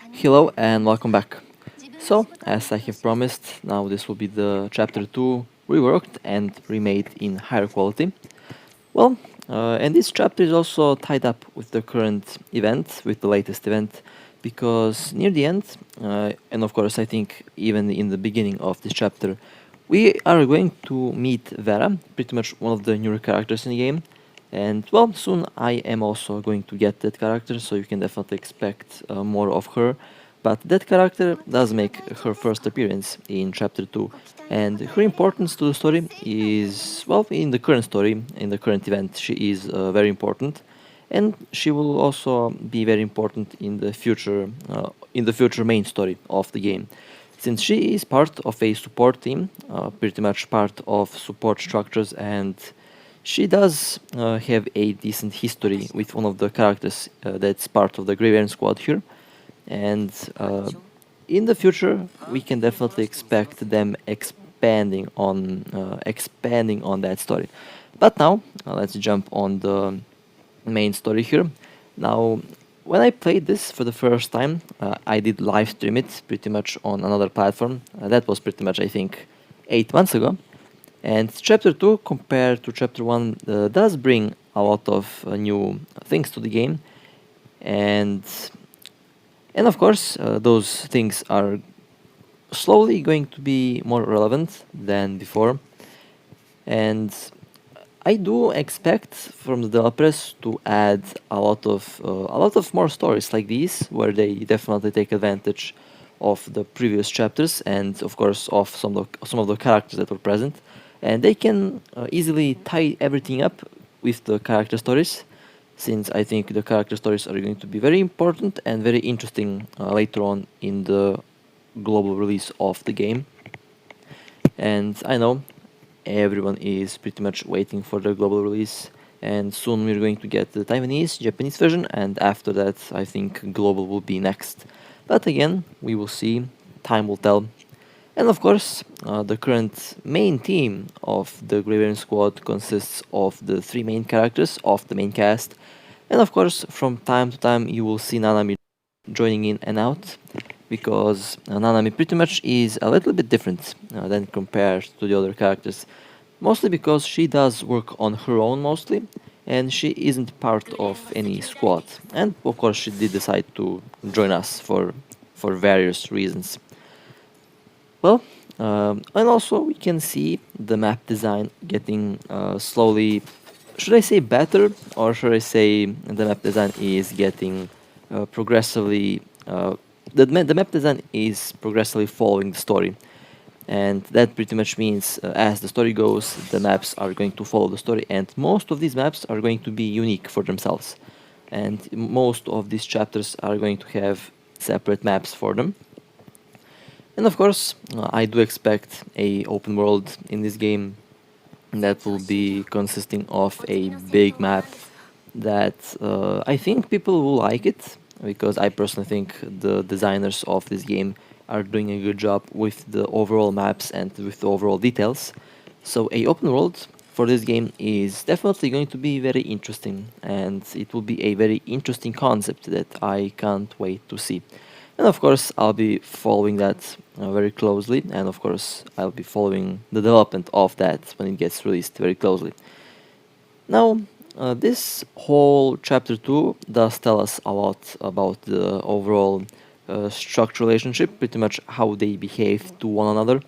Hello and welcome back. So, as I have promised, now this will be the chapter 2 reworked and remade in higher quality. Well, and this chapter is also tied up with the current event, with the latest event, because near the end, and of course, I think even in the beginning of this chapter, we are going to meet Vera, pretty much one of the newer characters in the game. And well, soon I am also going to get that character, so you can definitely expect more of her. But that character does make her first appearance in chapter 2, and her importance to the story is, well, in the current story, in the current event, she is very important, and she will also be very important in the future main story of the game. Since she is part of a support team, pretty much part of support structures, and she does have a decent history with one of the characters that's part of the Graveyard Squad here, and in the future we can definitely expect them expanding on that story. But now let's jump on the main story here. Now, when I played this for the first time, I did live stream it pretty much on another platform. That was pretty much, I think, 8 months ago. And chapter 2 compared to chapter 1 does bring a lot of new things to the game, and of course, those things are slowly going to be more relevant than before. And I do expect from the developers to add a lot of more stories like these, where they definitely take advantage of the previous chapters and, of course, of some of the characters that were present, and they can easily tie everything up with the character stories, since I think the character stories are going to be very important and very interesting later on in the global release of the game. And I know everyone is pretty much waiting for the global release, and soon we're going to get the Taiwanese, Japanese version, and after that I think global will be next. But again, we will see, time will tell. And of course, the current main team of the Graveyard Squad consists of the three main characters of the main cast, and of course, from time to time you will see Nanami joining in and out, because Nanami pretty much is a little bit different than compared to the other characters, mostly because she does work on her own mostly, and she isn't part of any squad. And of course, she did decide to join us for various reasons. Well, and also we can see the map design getting slowly, should I say better, or should I say the map design is getting progressively, the map design is progressively following the story. And that pretty much means as the story goes, the maps are going to follow the story, and most of these maps are going to be unique for themselves. And most of these chapters are going to have separate maps for them. And of course, I do expect a open world in this game that will be consisting of a big map that I think people will like it, because I personally think the designers of this game are doing a good job with the overall maps and with the overall details. So a open world for this game is definitely going to be very interesting, and it will be a very interesting concept that I can't wait to see. And of course, I'll be following that very closely, and of course, I'll be following the development of that when it gets released very closely. Now, this whole chapter 2 does tell us a lot about the overall structure relationship, pretty much how they behave to one another.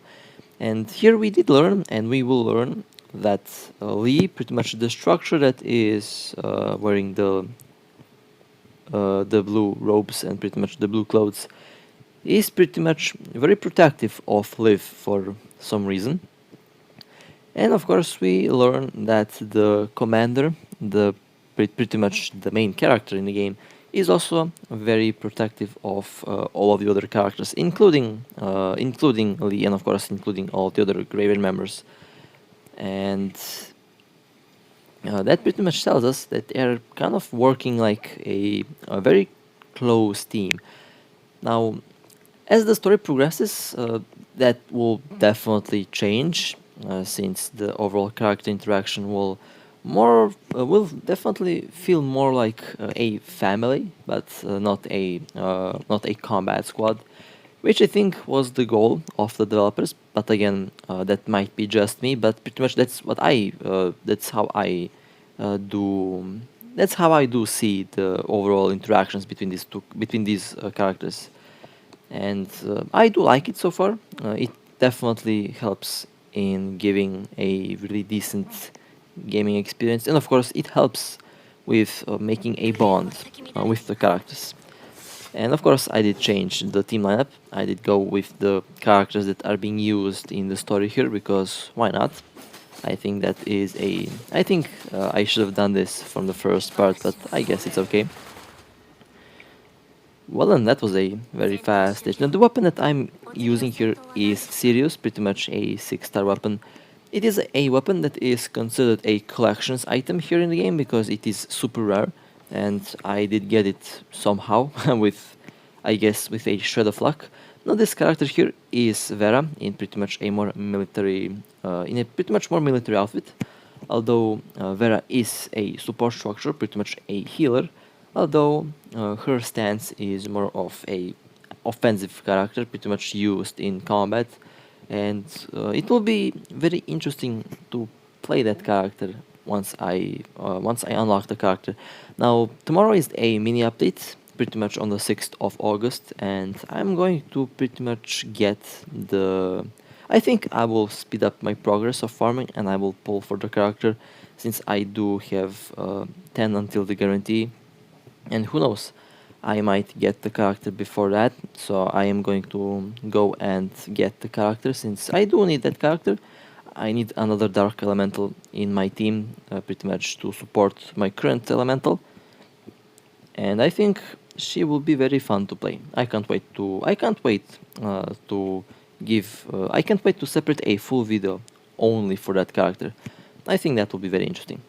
And here we did learn, and we will learn, that Lee, pretty much the structure that is wearing the blue robes and pretty much the blue clothes, is pretty much very protective of Liv for some reason. And of course, we learn that the commander, the pretty much the main character in the game, is also very protective of all of the other characters, including Lee, and of course including all the other Graveyard members. And that pretty much tells us that they're kind of working like a very close team. Now, as the story progresses, that will definitely change, since the overall character interaction will more will definitely feel more like a family, but not a combat squad, which I think was the goal of the developers. But again, that might be just me. But pretty much that's how I do that's how I do see the overall interactions between these characters, and I do like it so far. It definitely helps in giving a really decent gaming experience, and of course, it helps with making a bond with the characters. And of course, I did change the team lineup. I did go with the characters that are being used in the story here because why not? I think that is a. I think I should have done this from the first part, but I guess it's okay. Well, and that was a very fast stage. Now, the weapon that I'm using here is Sirius, pretty much a 6-star weapon. It is a weapon that is considered a collections item here in the game because it is super rare, and I did get it somehow with, I guess, with a shred of luck. Now, this character here is Vera in pretty much a more military, in a pretty much more military outfit. Although Vera is a support structure, pretty much a healer, although her stance is more of a offensive character, pretty much used in combat, and it will be very interesting to play that character once I unlock the character. Now tomorrow is a mini update, pretty much on the 6th of August, and I'm going to pretty much get the. I think I will speed up my progress of farming and I will pull for the character since I do have 10 until the guarantee, and who knows, I might get the character before that, so I am going to go and get the character since I do need that character. I need another dark elemental in my team, pretty much to support my current elemental, and I think she will be very fun to play. I can't wait to I can't wait to separate a full video only for that character. I think that will be very interesting.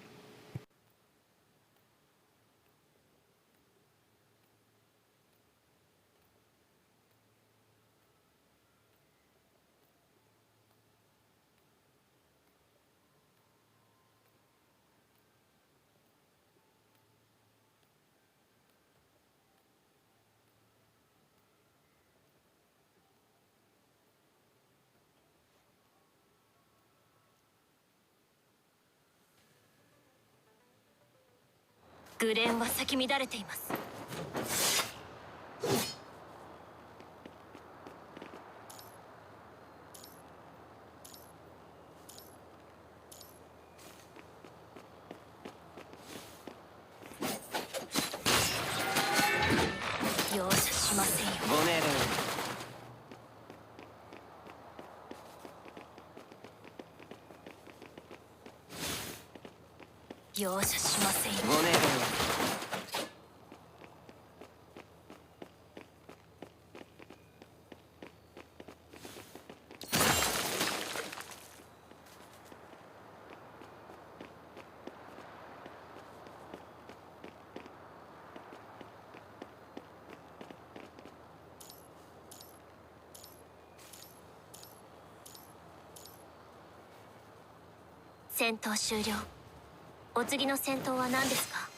グレンは咲き乱れています。容赦しませんよ。ご命令を。容赦しませんよ。ご命令を。戦闘終了。お次の戦闘は何ですか？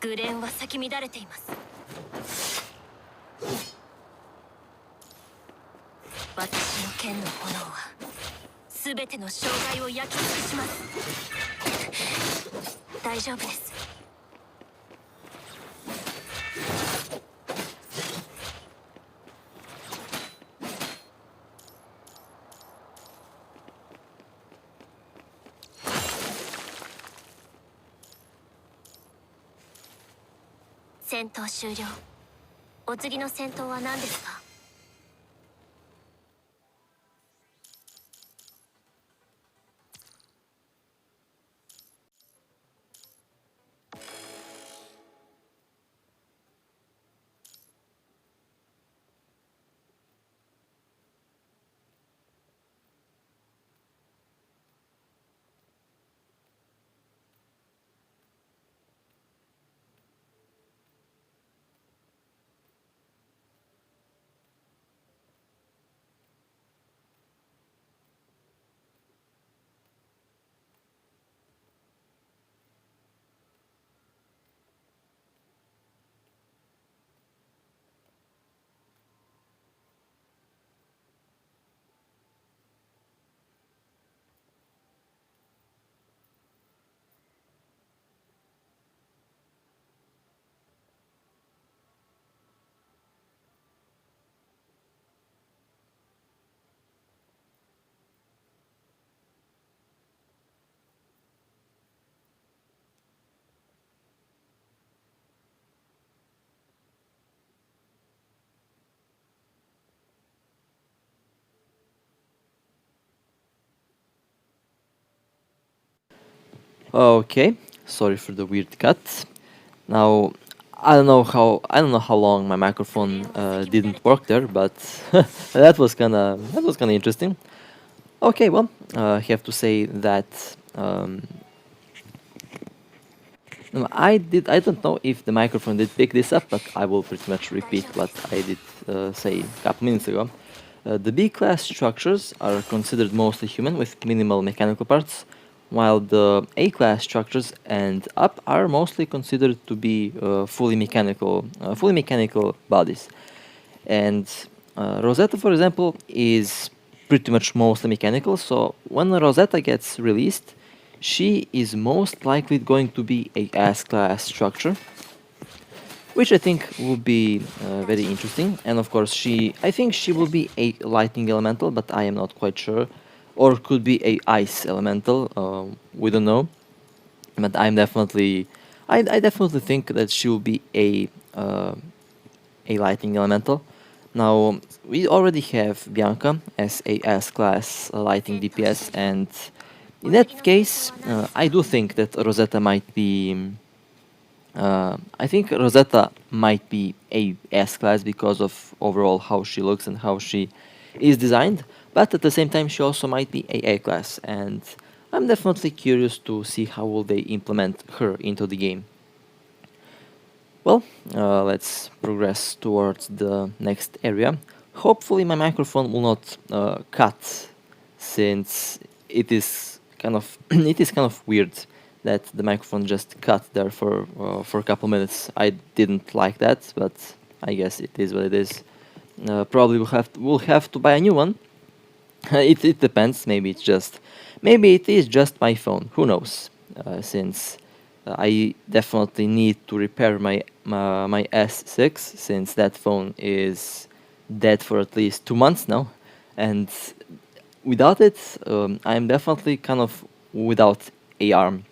グレンは咲き乱れています。私の剣の炎は全ての障害を焼き尽くします。大丈夫です。戦戦闘終了。お次の戦闘は何ですか？ Okay, sorry for the weird cut. Now, I don't know how long my microphone didn't work there, but that was kinda interesting. Okay, well, I have to say that no, I don't know if the microphone did pick this up, but I will pretty much repeat what I did say a couple minutes ago. The B class structures are considered mostly human with minimal mechanical parts, while the A class structures and up are mostly considered to be fully mechanical bodies. And Rosetta, for example, is pretty much mostly mechanical. So when Rosetta gets released, she is most likely going to be a S-class structure, which I think would be very interesting. And of course, I think she will be a lightning elemental, but I am not quite sure, or could be a ice elemental. We don't know, but I definitely think that she will be a lightning elemental. Now, we already have Bianca as a S-class lighting DPS, and in that case, I do think that Rosetta might be. I think Rosetta might be a S-class because of overall how she looks and how she is designed, but at the same time, she also might be a A-class, and I'm definitely curious to see how will they implement her into the game. Well, let's progress towards the next area. Hopefully my microphone will not cut, since it is kind of it is kind of weird that the microphone just cut there for a couple minutes. I didn't like that, but I guess it is what it is. Probably we'll have to buy a new one. It depends. Maybe it is just my phone. Who knows? Since I definitely need to repair my S6, since that phone is dead for at least 2 months now, and without it, I'm definitely kind of without a arm.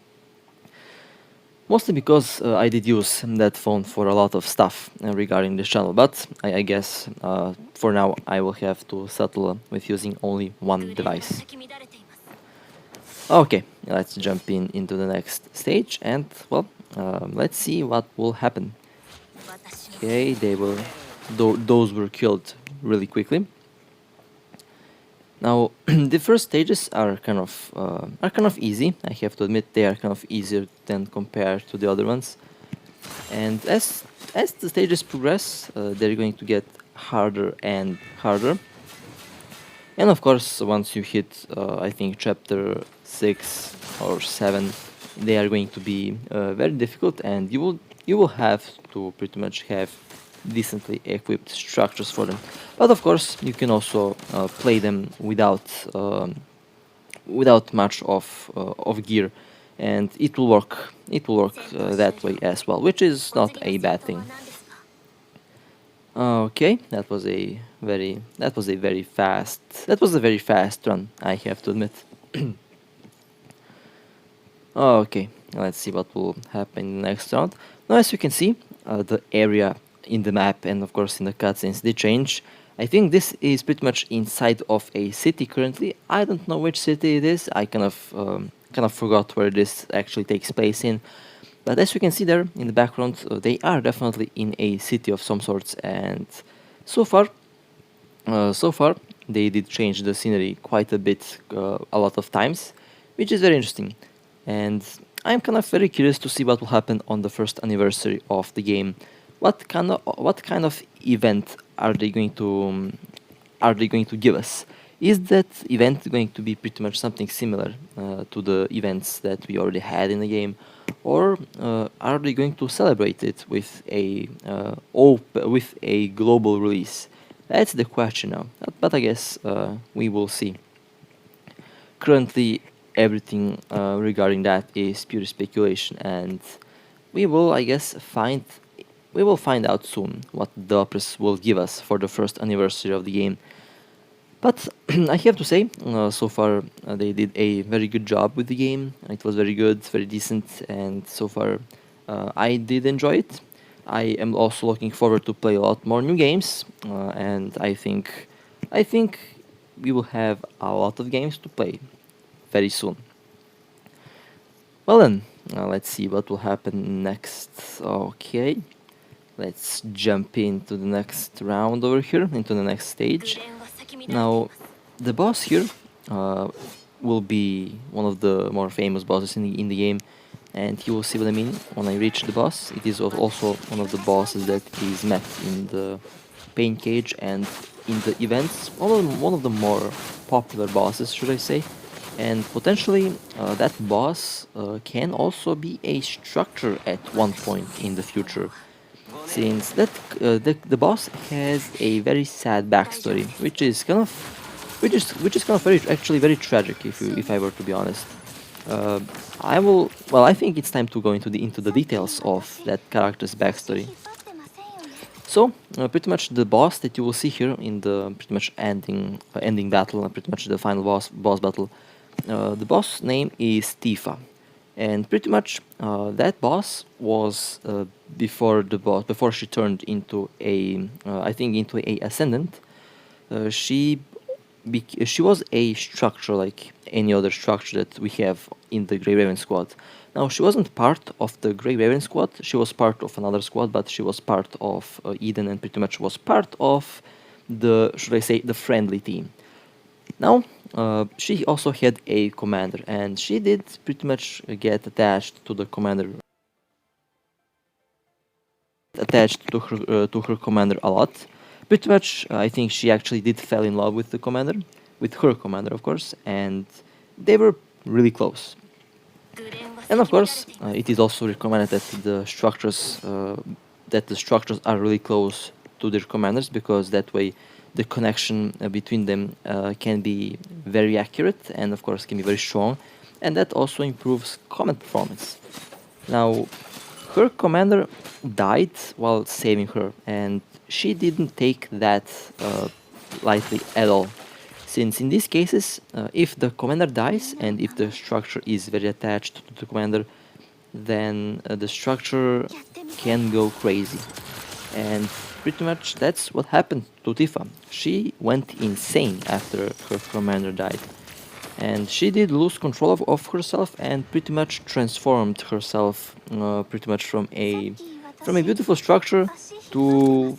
Mostly because I did use that phone for a lot of stuff regarding this channel, but I guess for now I will have to settle with using only one device. Okay, let's jump into the next stage, and well, let's see what will happen. Okay, those were killed really quickly. Now, the first stages are kind of easy. I have to admit they are kind of easier than compared to the other ones. And as the stages progress, they're going to get harder and harder. And of course, once you hit, I think chapter 6 or 7, they are going to be very difficult, and you will have to pretty much have decently equipped structures for them. But of course, you can also play them without much of gear, and it will work. It will work that way as well, which is not a bad thing. Okay, that was a very fast run, I have to admit. Okay, let's see what will happen in the next round. Now, as you can see, the area in the map and of course in the cutscenes they change. I think this is pretty much inside of a city currently. I don't know which city it is. I kind of forgot where this actually takes place in. But as you can see there in the background, they are definitely in a city of some sorts. And so far, so far they did change the scenery quite a bit, a lot of times, which is very interesting. And I'm kind of very curious to see what will happen on the first anniversary of the game. What kind of event are they going to give us? Is that event going to be pretty much something similar to the events that we already had in the game, or are they going to celebrate it with with a global release? That's the question now. But I guess we will see. Currently, everything regarding that is pure speculation, and we will, I guess, find out soon what the developers will give us for the first anniversary of the game. But I have to say, so far they did a very good job with the game. It was very good, very decent, and so far I did enjoy it. I am also looking forward to play a lot more new games, and I think we will have a lot of games to play very soon. Well then, let's see what will happen next. Okay, let's jump into the next round over here, into the next stage. Now, the boss here will be one of the more famous bosses in the game, and you will see what I mean when I reach the boss. It is also one of the bosses that is met in the pain cage and in the events. One of the more popular bosses, should I say. And potentially that boss can also be a structure at one point in the future, since the boss has a very sad backstory, which is kind of very actually very tragic if I were to be honest. I think it's time to go into the details of that character's backstory. So pretty much the boss that you will see here in the pretty much ending battle, pretty much the final boss battle. The boss name is Tifa, and pretty much that boss was before she turned into a I think into a ascendant. She she was a structure like any other structure that we have in the Grey Raven squad. Now she wasn't part of the Grey Raven squad. She was part of another squad, but she was part of Eden and pretty much was part of the, should I say, the friendly team. Now, she also had a commander, and she did pretty much get attached to the commander, to her commander a lot. Pretty much, I think she actually did fall in love with the commander, with her commander, of course, and they were really close. And of course, it is also recommended that the structures are really close to their commanders, because that way the connection between them can be very accurate and of course can be very strong, and that also improves combat performance. Now, her commander died while saving her, and she didn't take that lightly at all, since in these cases, if the commander dies and if the structure is very attached to the commander, then the structure can go crazy. And pretty much that's what happened to Tifa. She went insane after her commander died. And she did lose control of herself and pretty much transformed herself pretty much from a beautiful structure to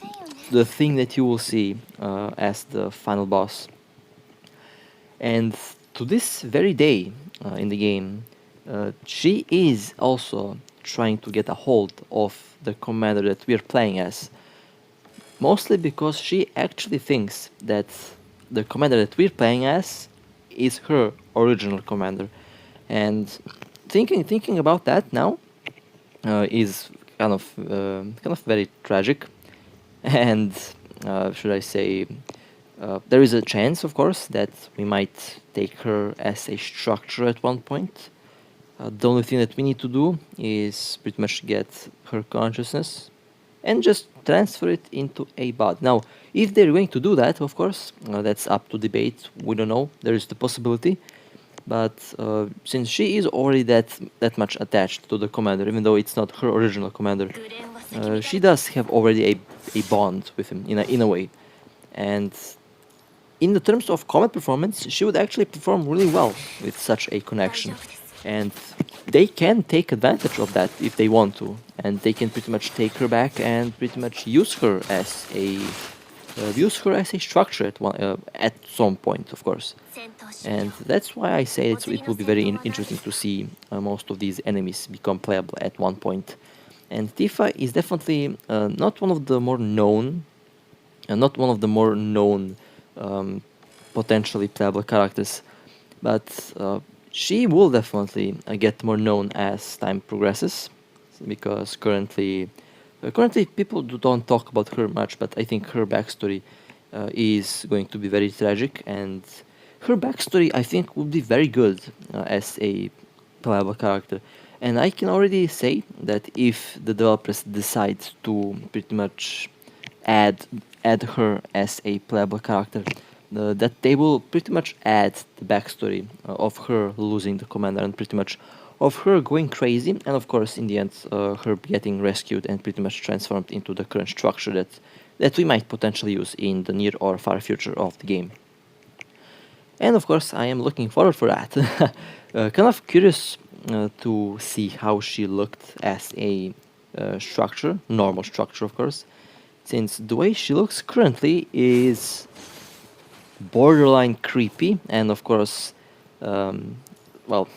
the thing that you will see as the final boss. And to this very day in the game, she is also trying to get a hold of the commander that we're playing as. Mostly because she actually thinks that the commander that we're playing as is her original commander. And thinking about that now is kind of very tragic. And should I say, there is a chance, of course, that we might take her as a structure at one point. The only thing that we need to do is pretty much get her consciousness and just transfer it into a bot. Now, if they're going to do that, of course, that's up to debate. We don't know. There is the possibility. But since she is already that much attached to the commander, even though it's not her original commander, she does have already a bond with him in a way, and in the terms of combat performance, she would actually perform really well with such a connection, and they can take advantage of that if they want to, and they can pretty much take her back and pretty much use her as a structure at some point, of course. And that's why I say it will be very interesting to see most of these enemies become playable at one point. And Tifa is definitely not one of the more known, um, potentially playable characters, but she will definitely get more known as time progresses, because currently people don't talk about her much, but I think her backstory is going to be very tragic, and her backstory I think would be very good as a playable character. And I can already say that if the developers decide to pretty much add add her as a playable character, that they will pretty much add the backstory of her losing the commander, and pretty much of her going crazy, and of course in the end her getting rescued and pretty much transformed into the current structure that we might potentially use in the near or far future of the game. And of course I am looking forward for that. Kind of curious to see how she looked as a normal structure, of course, since the way she looks currently is borderline creepy, and of course, well,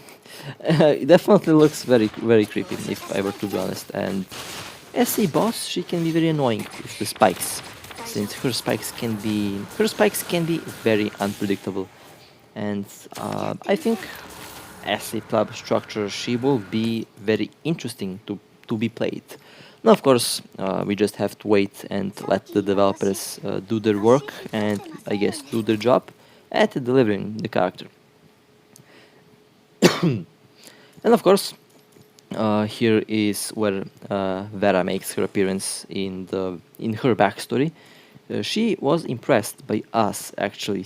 it definitely looks very, very creepy, if I were to be honest. And as a boss, she can be very annoying with the spikes, since her spikes can be very unpredictable. And I think as a club structure, she will be very interesting to be played. Now, of course, we just have to wait and let the developers do their work and, I guess, do their job at delivering the character. And of course, here is where Vera makes her appearance in her backstory. She was impressed by us actually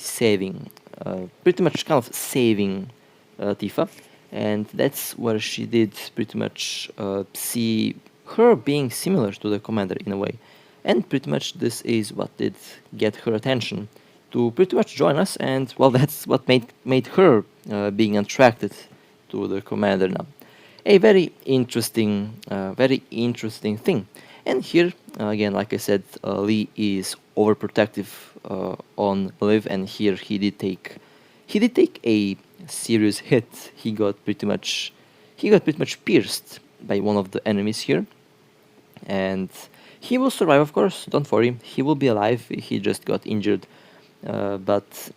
pretty much kind of saving Tifa, and that's where she did pretty much see her being similar to the commander in a way, and pretty much this is what did get her attention to pretty much join us, and well, that's what made her being attracted to the commander now. A very interesting thing. And here, again, like I said, Lee is overprotective on Liv, and here he did take a serious hit. He got pretty much pierced by one of the enemies here, and he will survive, of course. Don't worry, he will be alive. He just got injured, but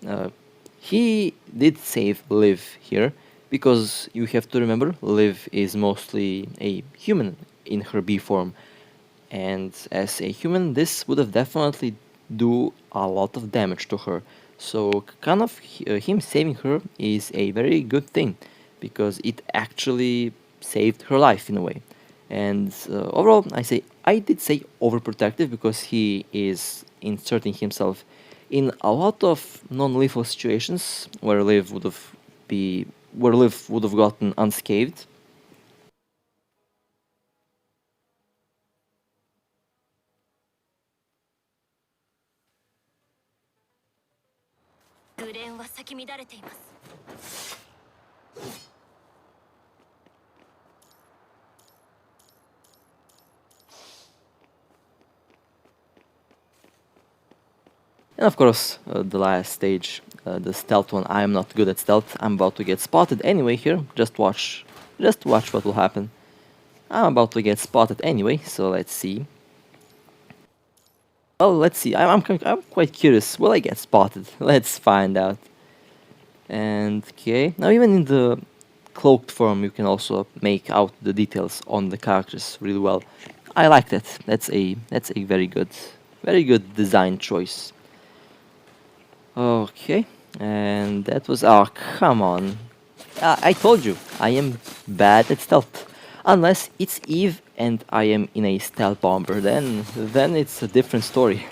he did save Liv here, because you have to remember, Liv is mostly a human in her B form, and as a human, this would have definitely do a lot of damage to her. So kind of him saving her is a very good thing, because it actually saved her life in a way. And overall, I did say overprotective, because he is inserting himself in a lot of non-lethal situations where Liv would have gotten unscathed. グレンは咲き乱れています。 And of course, the last stage, the stealth one. I am not good at stealth. I'm about to get spotted anyway here. Just watch what will happen. I'm about to get spotted anyway, so let's see. Well, let's see. I'm quite curious. Will I get spotted? Let's find out. And okay, now even in the cloaked form, you can also make out the details on the characters really well. I like that. That's a very good design choice. Okay, and that was... Oh, come on. I told you, I am bad at stealth. Unless it's Eve and I am in a stealth bomber, then it's a different story.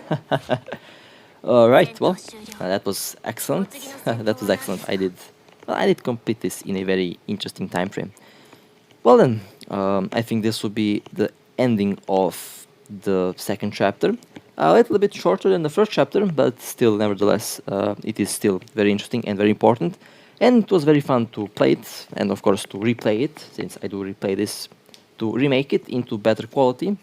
Alright, well, that was excellent. That was excellent. I did complete this in a very interesting time frame. Well then, I think this will be the ending of the second chapter. A little bit shorter than the first chapter, but still, nevertheless, it is still very interesting and very important. And it was very fun to play it, and of course to replay it, since I do replay this, to remake it into better quality.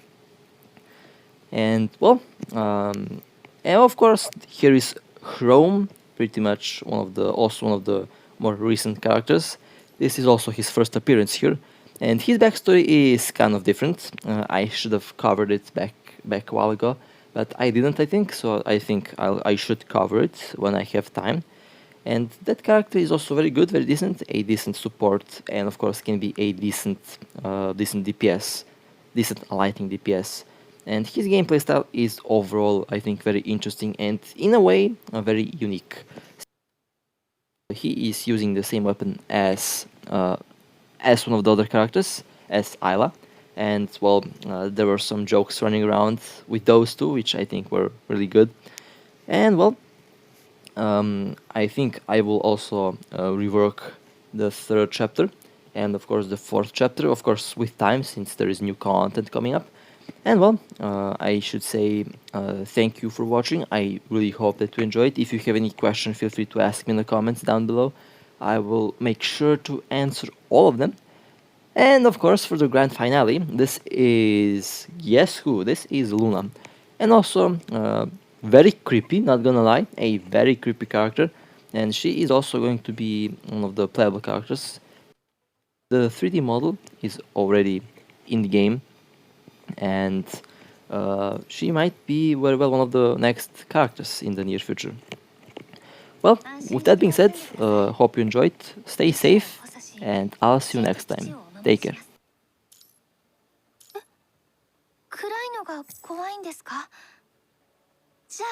And well, and of course here is Chrome, pretty much also one of the more recent characters. This is also his first appearance here, and his backstory is kind of different. I should have covered it back a while ago, but I didn't. I think so. I think I should cover it when I have time. And that character is also very good, very decent, a decent support, and of course can be a decent DPS, decent lighting DPS. And his gameplay style is overall, I think, very interesting and in a way very unique. He is using the same weapon as one of the other characters, as Ayla, and well, there were some jokes running around with those two, which I think were really good. And well, I think I will also rework the third chapter and of course the fourth chapter, of course with time, since there is new content coming up. And well, I should say thank you for watching. I really hope that you enjoyed. If you have any question, feel free to ask me in the comments down below. I will make sure to answer all of them. And of course, for the grand finale, this is, guess who? This is Luna. And also, very creepy, not gonna lie, a very creepy character. And she is also going to be one of the playable characters. The 3D model is already in the game, and she might be very well one of the next characters in the near future. Well, with that being said, hope you enjoyed, stay safe, and I'll see you next time. Take care. 暗いのが怖いんですか？じゃ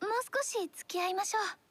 あもう少し付き合いましょう。